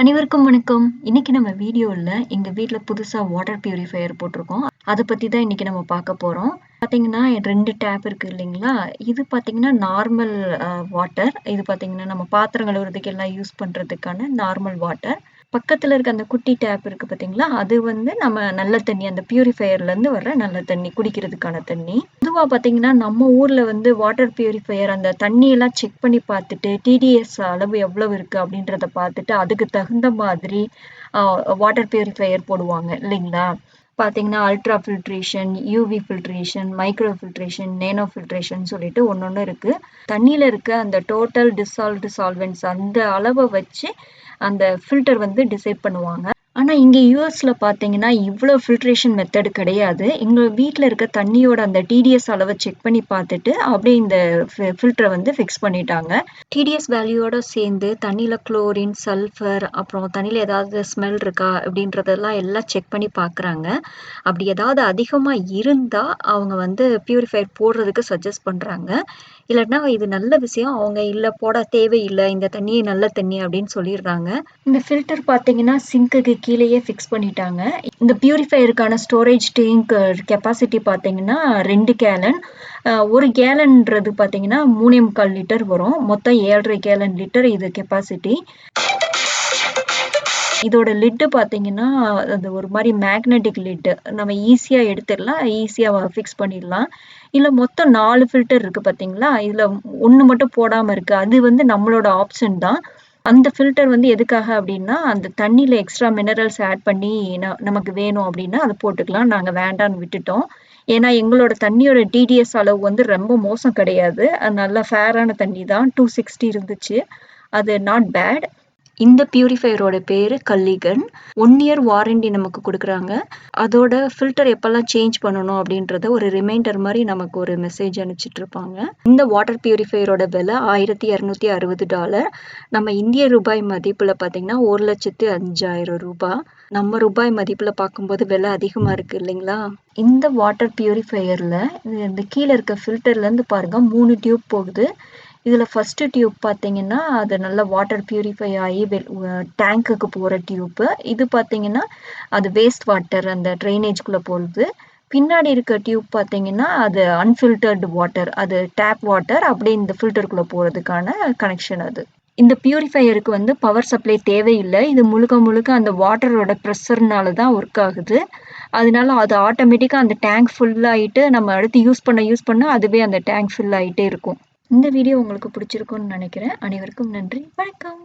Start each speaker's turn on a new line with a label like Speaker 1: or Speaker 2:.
Speaker 1: அனைவருக்கும் வணக்கம். இன்னைக்கு நம்ம வீடியோல எங்க வீட்ல புதுசா வாட்டர் பியூரிஃபையர் போட்டிருக்கோம். அத பத்தி தான் இன்னைக்கு நம்ம பார்க்க போறோம். பார்த்தீங்கன்னா 2 டேப் இருக்கு இல்லைங்களா? இது பார்த்தீங்கன்னா நார்மல் வாட்டர். இது பார்த்தீங்கன்னா நம்ம பாத்திரம் கழுவுறதுக்கு எல்லாம் யூஸ் பண்றதுக்கான நார்மல் வாட்டர். பக்கத்துல இருக்க அந்த குட்டி டேப் இருக்கு பார்த்தீங்களா? அது வந்து நம்ம நல்ல தண்ணி அந்த பியூரிஃபையர்லேருந்து வர்ற நல்ல தண்ணி, குடிக்கிறதுக்கான தண்ணி. பொதுவா பார்த்தீங்கன்னா, நம்ம ஊர்ல வந்து வாட்டர் பியூரிஃபையர் அந்த தண்ணியெல்லாம் செக் பண்ணி பார்த்துட்டு, டிடிஎஸ் அளவு எவ்வளவு இருக்கு அப்படின்றத பார்த்துட்டு, அதுக்கு தகுந்த மாதிரி அ வாட்டர் பியூரிஃபையர் போடுவாங்க இல்லைங்களா? பார்த்தீங்கன்னா, ultra filtration, UV filtration, micro filtration, nano filtration சொல்லிட்டு ஒண்ணொண்ணு இருக்கு. தண்ணீல இருக்க அந்த டோட்டல் டிசால்வ்டு சால்வெண்ட்ஸ் அந்த அளவ வச்சு அந்த ஃபில்டர் வந்து டிசைட் பண்ணுவாங்க. ஆனா இங்க யுஎஸ்ல பார்த்தீங்கன்னா, இவ்ளோ ஃபில்ட்ரேஷன் மெத்தட் கிடையாது. எங்க வீட்ல இருக்க தண்ணியோட அந்த டிடிஎஸ் அளவ செக் பண்ணி பார்த்துட்டு, அப்படியே இந்த ஃபில்டர வந்து ஃபிக்ஸ் பண்ணிட்டாங்க. டிடிஎஸ் வேல்யூவோட சேர்ந்து தண்ணீல குளோரின், சல்ஃபர் அப்புறம் தண்ணீல ஏதாவது ஸ்மெல் இருக்கா அப்படின்றதெல்லாம் எல்லாம் செக் பண்ணி பார்க்குறாங்க. அப்படி ஏதாவது அதிகமா இருந்தா, அவங்க வந்து பியூரிஃபையர் போடுறதுக்கு சஜெஸ்ட் பண்றாங்க. இல்லாட்டினா இது நல்ல விஷயம். அவங்க இல்ல போட தேவையில்ல. இந்த தண்ணியே நல்ல தண்ணி அப்படின்னு சொல்லிடுறாங்க. இந்த ஃபில்டர் பார்த்தீங்கன்னா, சிங்க்குக்கு கீழயே ஃபிக்ஸ் பண்ணிட்டாங்க. இந்த பியூரிஃபையருக்கான ஸ்டோரேஜ் டேங்க் கெப்பாசிட்டி பார்த்தீங்கன்னா 2 கேலன். 1 கேலன்றது பார்த்தீங்கன்னா 3 1/4 லிட்டர் வரும். மொத்தம் 7 1/2 கேலன் லிட்டர் இது கெப்பாசிட்டி. இதோட லிட்டு பார்த்தீங்கன்னா, அது ஒரு மாரி மேக்னெட்டிக் லிட்டு. நம்ம ஈஸியா எடுத்துடலாம். ஈஸியா ஃபிக்ஸ் பண்ணிடலாம். இதுல மொத்தம் 4 ஃபில்டர் இருக்கு பார்த்தீங்களா? இதுல 1 மட்டும் போடாம இருக்கு. அது வந்து நம்மளோட ஆப்ஷன் தான். அந்த ஃபில்டர் வந்து எதுக்காக அப்டின்னா, அந்த தண்ணீல எக்ஸ்ட்ரா மினரல்ஸ் ஆட் பண்ணி நமக்கு வேணும் அப்டின்னா, அத போட்டுக்கலாம். நாங்க வேண்டான்னு விட்டுட்டோம். ஏன்னா, எங்களோட தண்ணியோட டிடிஎஸ் அளவு வந்து ரொம்ப மோசம் கிடையாது. அது நல்ல ஃபேரான தண்ணி தான். 260 இருந்துச்சு. அது நாட் பேட். இந்த பியூரிஃபையரோட பேரு கல்லிகன். 1 இயர் வாரண்டி நமக்கு குடுக்குறாங்க. அதோட ஃபில்டர் எப்பலாம் சேஞ்ச் பண்ணணும் அப்படின்றத ஒரு ரிமைண்டர் மாரி நமக்கு ஒரு மெசேஜ் அனுப்பிச்சுட்ருப்பாங்க. இந்த வாட்டர் பியூரிஃபையரோட விலை $1260. நம்ம இந்திய ரூபாய் மதிப்புல பார்த்தீங்கன்னா, ₹1,05,000. நம்ம ரூபாய் மதிப்புல பார்க்கும்போது விலை அதிகமா இருக்கு இல்லைங்களா? இந்த வாட்டர் பியூரிஃபையர்ல இந்த கீழ இருக்க ஃபில்டர்லேருந்து பாருங்க 3 டியூப் போகுது. இதுல ஃபர்ஸ்ட் டியூப் பார்த்தீங்கன்னா, அது நல்லா வாட்டர் பியூரிஃபை ஆயி டேங்க்குக்கு போற டியூப்பு. இது பார்த்தீங்கன்னா, அது வேஸ்ட் வாட்டர் அந்த ட்ரைனேஜ்குள்ள போறது. பின்னாடி இருக்க டியூப் பார்த்தீங்கன்னா, அது அன்ஃபில்டர்டு வாட்டர். அது டேப் வாட்டர் அப்படியே இந்த ஃபில்டருக்குள்ள போறதுக்கான கனெக்ஷன் அது. இந்த பியூரிஃபையருக்கு வந்து பவர் சப்ளை தேவையில்ல. இது முழுக்க முழுக்க அந்த வாட்டரோட பிரஷர்னால தான் ஒர்க் ஆகுது. அதனால அது ஆட்டோமேட்டிக்கா அந்த டேங்க் ஃபுல் ஆயிட்டு நம்ம அடுத்து யூஸ் பண்ண அதுவே அந்த டேங்க் ஃபில் ஆயிட்டே இருக்கும். இந்த வீடியோ உங்களுக்கு பிடிச்சிருக்கும்னு நினைக்கிறேன். அனைவருக்கும் நன்றி. வணக்கம்.